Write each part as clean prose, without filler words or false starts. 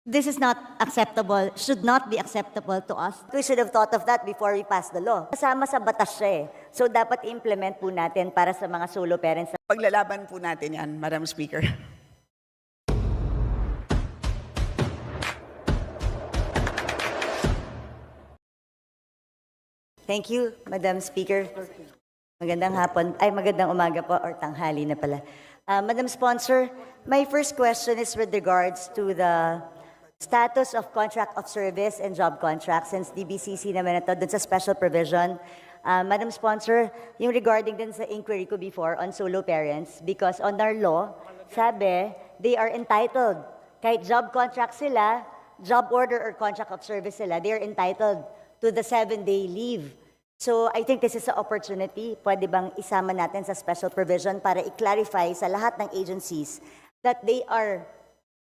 This is not acceptable, should not be acceptable to us. We should have thought of that before we passed the law. Kasama sa batas siya eh. So dapat i-implement po natin para sa mga solo parents. Paglalaban po natin yan, Madam Speaker. Thank you, Madam Speaker. Magandang hapon, ay magandang umaga po or tanghali na pala. Madam Sponsor, my first question is with regards to the status of contract of service and job contract since DBCC naman ito dun sa special provision. Madam Sponsor, yung regarding din sa inquiry ko before on solo parents, because on our law, sabi, they are entitled. Kahit job contract sila, job order or contract of service sila, they are entitled to the 7-day leave. So I think this is an opportunity. Pwede bang isama natin sa special provision para i-clarify sa lahat ng agencies that they are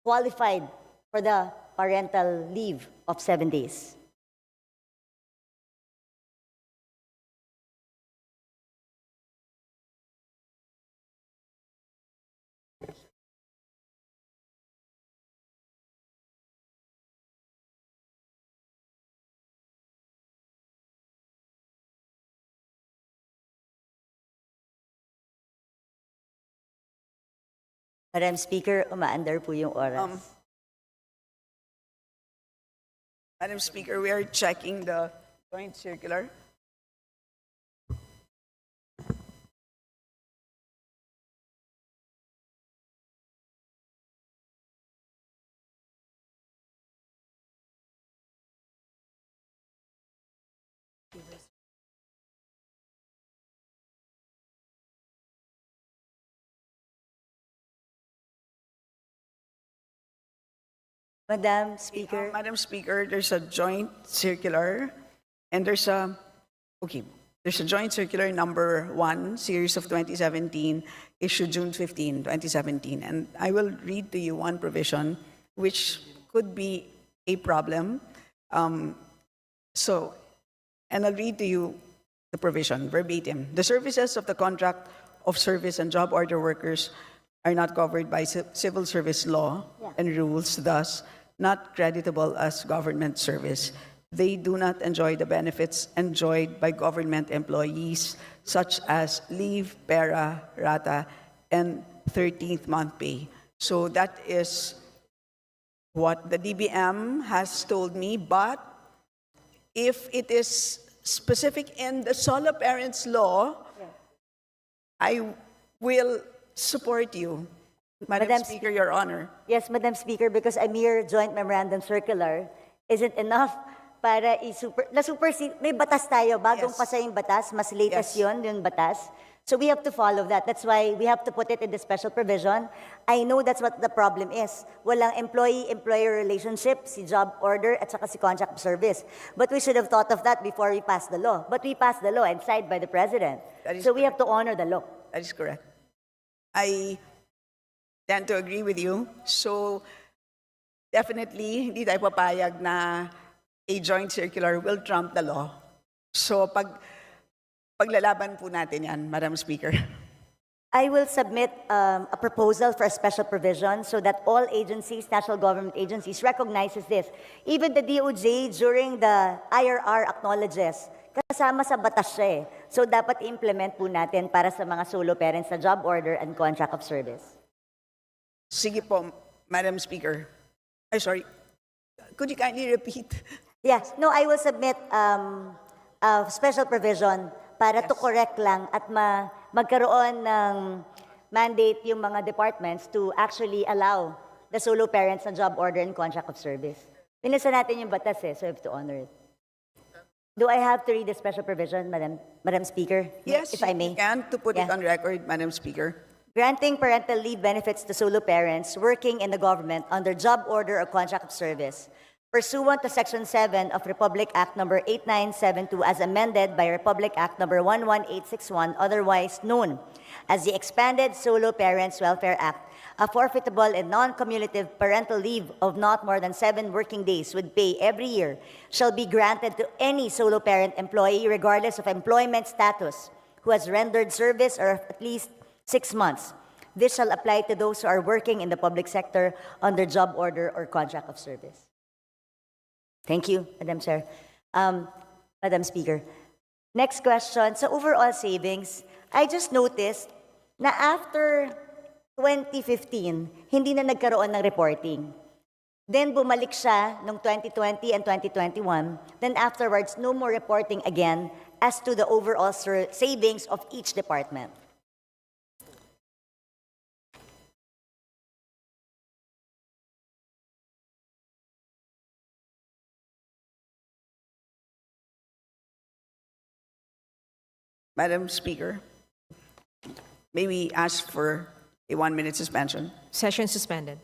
qualified for the parental leave of 7 days. Madam Speaker, umaandar po yung oras. Madam Speaker, we are checking the joint circular. Madam Speaker. Madam Speaker, there's a joint circular, and there's a joint circular number 1, series of 2017, issued June 15, 2017. And I will read to you one provision which could be a problem. And I'll read to you the provision verbatim. The services of the contract of service and job order workers are not covered by civil service law and rules, thus not creditable as government service. They do not enjoy the benefits enjoyed by government employees, such as leave, pera, rata, and 13th month pay. So that is what the DBM has told me, but if it is specific in the solo parents law, I will support you, Madam Speaker, Your Honor. Yes, Madam Speaker, because a mere joint memorandum circular isn't enough para may batas tayo, bagong Yes. pasa yung batas, mas latest Yes. yung batas. So we have to follow that. That's why we have to put it in the special provision. I know that's what the problem is. Walang employee-employer relationship, si job order at saka si contract of service. But we should have thought of that before we passed the law. But we passed the law and signed by the President. So we have to honor the law. That is correct. I tend to agree with you. So, definitely, hindi tayo papayag na a joint circular will trump the law. So, paglalaban po natin yan, Madam Speaker. I will submit a proposal for a special provision so that all agencies, national government agencies, recognizes this. Even the DOJ during the IRR acknowledges, kasama sa batas siya eh. So dapat i-implement po natin para sa mga solo parents sa job order and contract of service. Sige po, Madam Speaker. Sorry. Could you kindly repeat? Yes. No, I will submit a special provision para to correct lang at magkaroon ng mandate yung mga departments to actually allow the solo parents na job order and contract of service. Pinasa natin yung batas eh, so we have to honor it. Do I have to read the special provision, Madam Speaker? Yes, if I may. you can, to put it Yeah. on record, Madam Speaker. Granting parental leave benefits to solo parents working in the government under job order or contract of service, pursuant to Section 7 of Republic Act Number 8972 as amended by Republic Act Number 11861, otherwise known as the Expanded Solo Parents Welfare Act, a forfeitable and non-cumulative parental leave of not more than 7 working days with pay every year shall be granted to any solo parent employee regardless of employment status who has rendered service or at least 6 months. this shall apply to those who are working in the public sector under job order or contract of service. Thank you, Madam Chair. Madam Speaker. Next question. So overall savings, I just noticed na after 2015, hindi na nagkaroon ng reporting. Then bumalik siya noong 2020 and 2021. Then afterwards, no more reporting again as to the overall savings of each department. Madam Speaker, may we ask for a 1-minute suspension? Session suspended.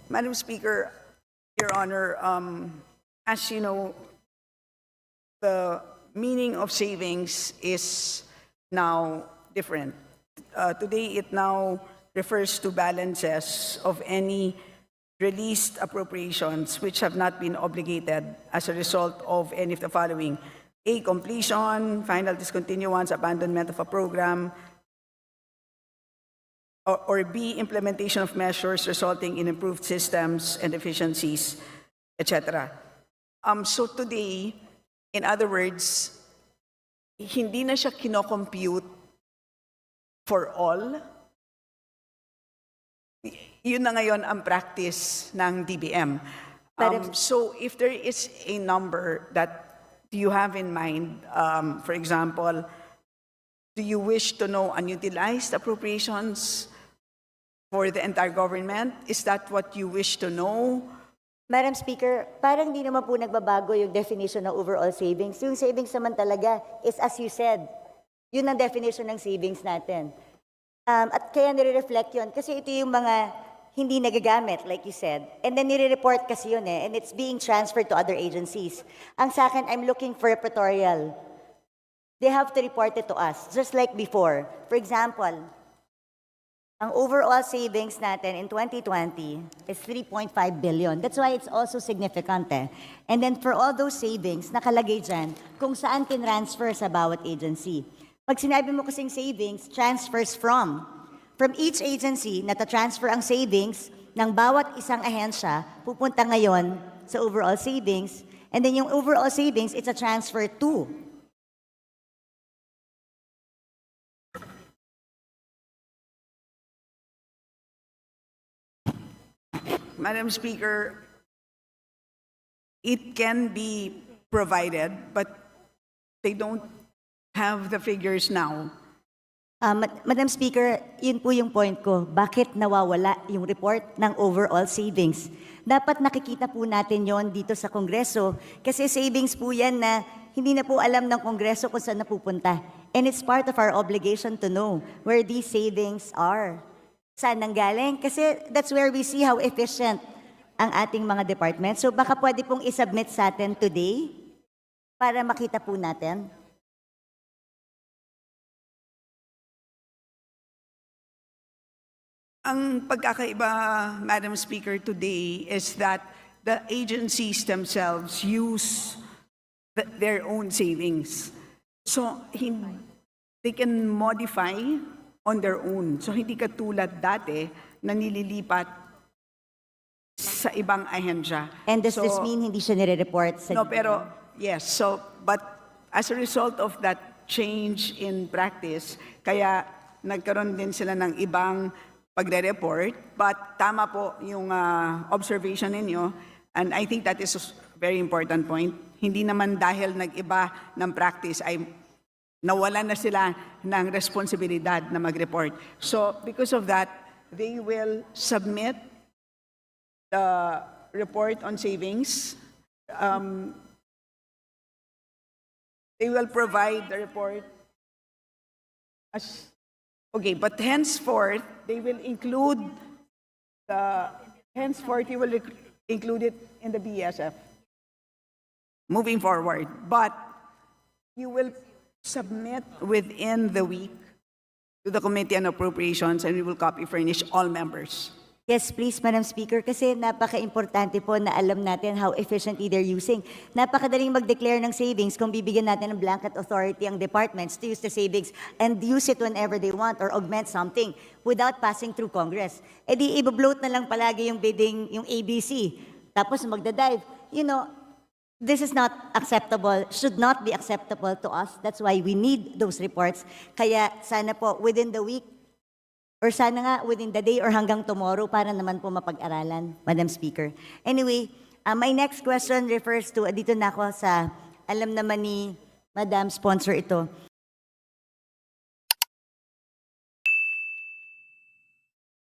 Madam Speaker, Your Honor, as you know, the meaning of savings is now different. Today, it now refers to balances of any released appropriations which have not been obligated as a result of any of the following: A, completion, final discontinuance, abandonment of a program, or B, implementation of measures resulting in improved systems and efficiencies, etc. So today, in other words, hindi na siya kinocompute for all. Yun na ngayon ang practice ng DBM. So if there is a number that you have in mind, for example, do you wish to know unutilized appropriations for the entire government? Is that what you wish to know? Madam Speaker, parang di naman po nagbabago yung definition ng overall savings. Yung savings naman talaga is, as you said, yun ang definition ng savings natin. At kaya nire-reflect yun kasi ito yung mga hindi nagagamit, like you said. And then nire-report kasi yun and it's being transferred to other agencies. Ang sa akin, I'm looking for repertorial. They have to report it to us, just like before. For example, ang overall savings natin in 2020 is 3.5 billion. That's why it's also significant eh. And then for all those savings, nakalagay dyan kung saan tinransfer sa bawat agency. Pag sinabi mo kasing savings, transfers from each agency, natatransfer ang savings ng bawat isang ahensya, pupunta ngayon sa overall savings. And then yung overall savings, it's a transfer to. Madam Speaker, it can be provided, but they don't have the figures now. Madam Speaker, yun po yung point ko. Bakit nawawala yung report ng overall savings? Dapat nakikita po natin yon dito sa Kongreso kasi savings po yan na hindi na po alam ng Kongreso kung saan napupunta. And it's part of our obligation to know where these savings are. Saan nanggaling? Kasi that's where we see how efficient ang ating mga departments. So baka pwede pong isubmit sa atin today para makita po natin. Ang pagkakaiba, Madam Speaker, today is that the agencies themselves use their own savings. So they can modify on their own. So hindi katulad dati na nililipat sa ibang ahensya. And does this mean hindi siya nire-report sa No, pero yes. So, but as a result of that change in practice, kaya nagkaroon din sila ng ibang pagre-report. But tama po yung observation ninyo. And I think that is a very important point. Hindi naman dahil nag-iba ng practice ay nawalan na sila ng responsibilidad na mag-report. So, because of that, they will submit the report on savings. They will provide the report as, okay, but henceforth, they will include you will include it in the BSF moving forward. But you will submit within the week to the Committee on Appropriations and we will copy furnish all members. Yes, please, Madam Speaker, kasi napaka-importante po na alam natin how efficiently they're using. Napakadaling mag-declare ng savings kung bibigyan natin ng blanket authority ang departments to use the savings and use it whenever they want or augment something without passing through Congress. E di, i-bloat na lang palagi yung bidding, yung ABC. Tapos magdadive. You know, this is not acceptable, should not be acceptable to us. That's why we need those reports. Kaya sana po, within the week, or sana nga within the day or hanggang tomorrow para naman po mapag-aralan, Madam Speaker. Anyway, my next question refers to, dito na ako sa, alam naman ni Madam Sponsor ito.